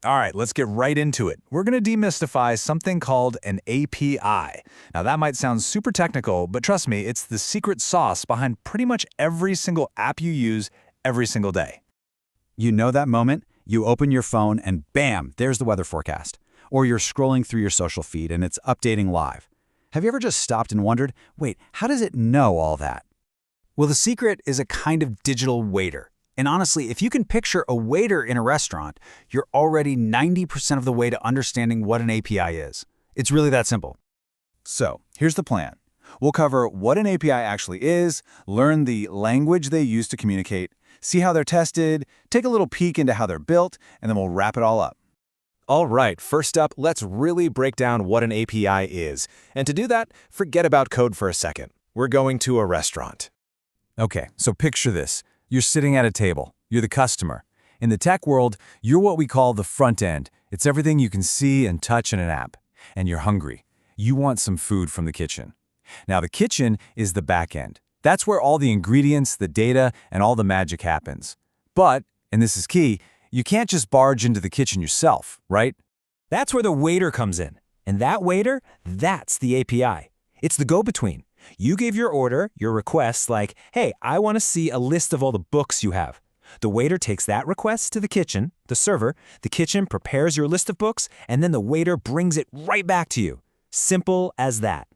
All right, let's get right into it. We're going to demystify something called an API. Now, that might sound super technical, but trust me, it's the secret sauce behind pretty much every single app you use every single day. You know that moment? You open your phone and bam, there's the weather forecast. Or you're scrolling through your social feed and it's updating live. Have you ever just stopped and wondered, wait, how does it know all that? Well, the secret is a kind of digital waiter. And honestly, if you can picture a waiter in a restaurant, you're already 90% of the way to understanding what an API is. It's really that simple. So, here's the plan. We'll cover what an API actually is, learn the language they use to communicate, see how they're tested, take a little peek into how they're built, and then we'll wrap it all up. All right, first up, let's really break down what an API is. And to do that, forget about code for a second. We're going to a restaurant. Okay, so picture this. You're sitting at a table. You're the customer. In the tech world, you're what we call the front end. It's everything you can see and touch in an app. And you're hungry. You want some food from the kitchen. Now, the kitchen is the back end. That's where all the ingredients, the data, and all the magic happens. But, and this is key, you can't just barge into the kitchen yourself, right? That's where the waiter comes in. And that waiter, that's the API. It's the go-between. You give your order, your request, like, hey, I want to see a list of all the books you have. The waiter takes that request to the kitchen, the server, the kitchen prepares your list of books, and then the waiter brings it right back to you. Simple as that.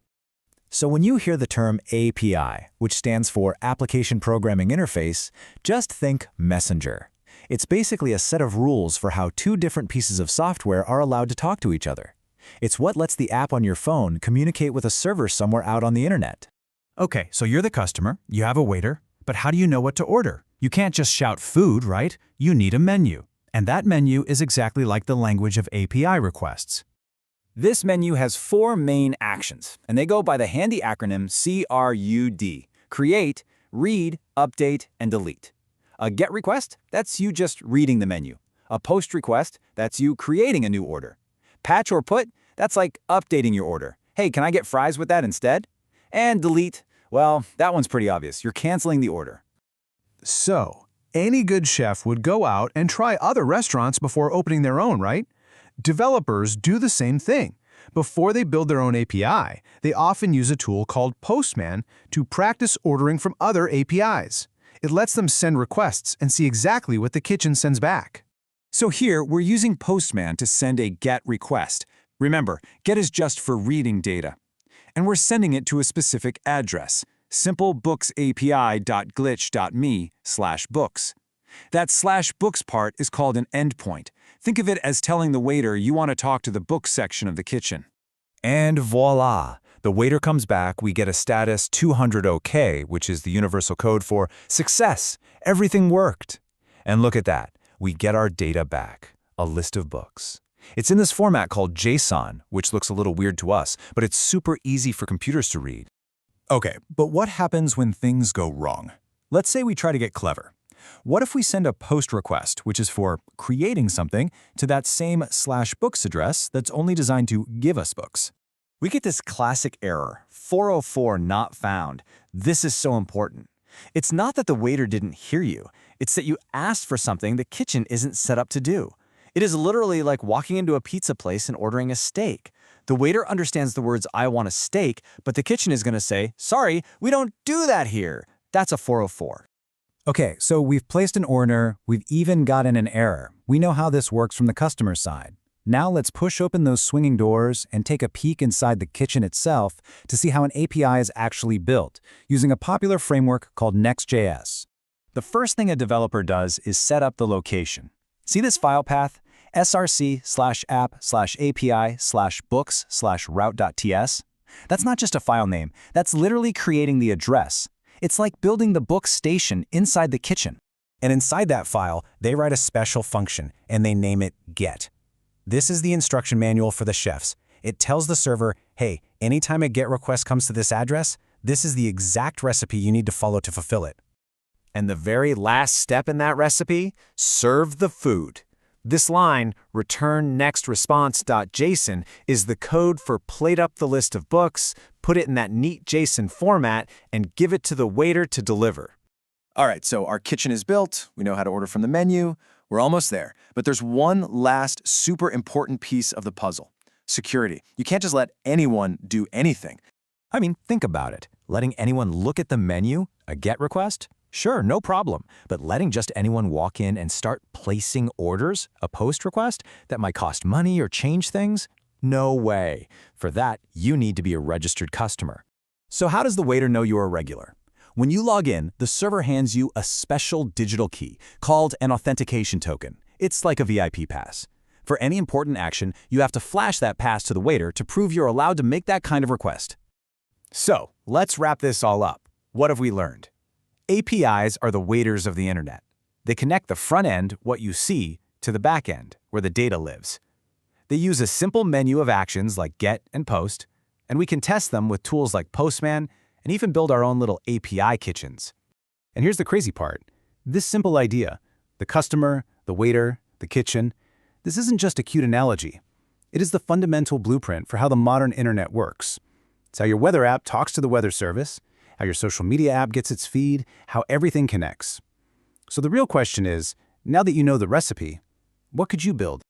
So when you hear the term API, which stands for Application Programming Interface, just think messenger. It's basically a set of rules for how two different pieces of software are allowed to talk to each other. It's what lets the app on your phone communicate with a server somewhere out on the internet. Okay, so you're the customer, you have a waiter, but how do you know what to order? You can't just shout food, right? You need a menu. And that menu is exactly like the language of API requests. This menu has 4 main actions, and they go by the handy acronym CRUD: create, read, update, and delete. A GET request, that's you just reading the menu. A POST request, that's you creating a new order. Patch or put, that's like updating your order. Hey, can I get fries with that instead? And delete, well, that one's pretty obvious. You're canceling the order. So, any good chef would go out and try other restaurants before opening their own, right? Developers do the same thing. Before they build their own API, they often use a tool called Postman to practice ordering from other APIs. It lets them send requests and see exactly what the kitchen sends back. So here, we're using Postman to send a GET request. Remember, GET is just for reading data. And we're sending it to a specific address, simplebooksapi.glitch.me/books. That /books part is called an endpoint. Think of it as telling the waiter you want to talk to the books section of the kitchen. And voila! The waiter comes back, we get a status 200 OK, which is the universal code for success. Everything worked. And look at that. We get our data back, a list of books. It's in this format called JSON, which looks a little weird to us, but it's super easy for computers to read. Okay, but what happens when things go wrong? Let's say we try to get clever. What if we send a POST request, which is for creating something, to that same /books address that's only designed to give us books? We get this classic error, 404 not found. This is so important. It's not that the waiter didn't hear you. It's that you asked for something the kitchen isn't set up to do. It is literally like walking into a pizza place and ordering a steak. The waiter understands the words, I want a steak, but the kitchen is going to say, sorry, we don't do that here. That's a 404. Okay, so we've placed an order, we've even gotten an error. We know how this works from the customer side. Now let's push open those swinging doors and take a peek inside the kitchen itself to see how an API is actually built, using a popular framework called Next.js. The first thing a developer does is set up the location. See this file path? src/app/api/books/route.ts? That's not just a file name, that's literally creating the address. It's like building the book station inside the kitchen. And inside that file, they write a special function, and they name it GET. This is the instruction manual for the chefs. It tells the server, hey, anytime a GET request comes to this address, this is the exact recipe you need to follow to fulfill it. And the very last step in that recipe, serve the food. This line, return next response.json, is the code for plate up the list of books, put it in that neat JSON format, and give it to the waiter to deliver. All right, so our kitchen is built. We know how to order from the menu. We're almost there, but there's one last super important piece of the puzzle. Security. You can't just let anyone do anything. I mean, think about it. Letting anyone look at the menu, a GET request? Sure, no problem. But letting just anyone walk in and start placing orders, a POST request, that might cost money or change things? No way. For that, you need to be a registered customer. So how does the waiter know you're a regular? When you log in, the server hands you a special digital key called an authentication token. It's like a VIP pass. For any important action, you have to flash that pass to the waiter to prove you're allowed to make that kind of request. So, let's wrap this all up. What have we learned? APIs are the waiters of the internet. They connect the front end, what you see, to the back end, where the data lives. They use a simple menu of actions like GET and POST, and we can test them with tools like Postman and even build our own little API kitchens. And here's the crazy part. This simple idea, the customer, the waiter, the kitchen, this isn't just a cute analogy. It is the fundamental blueprint for how the modern internet works. It's how your weather app talks to the weather service, how your social media app gets its feed, how everything connects. So the real question is, now that you know the recipe, what could you build?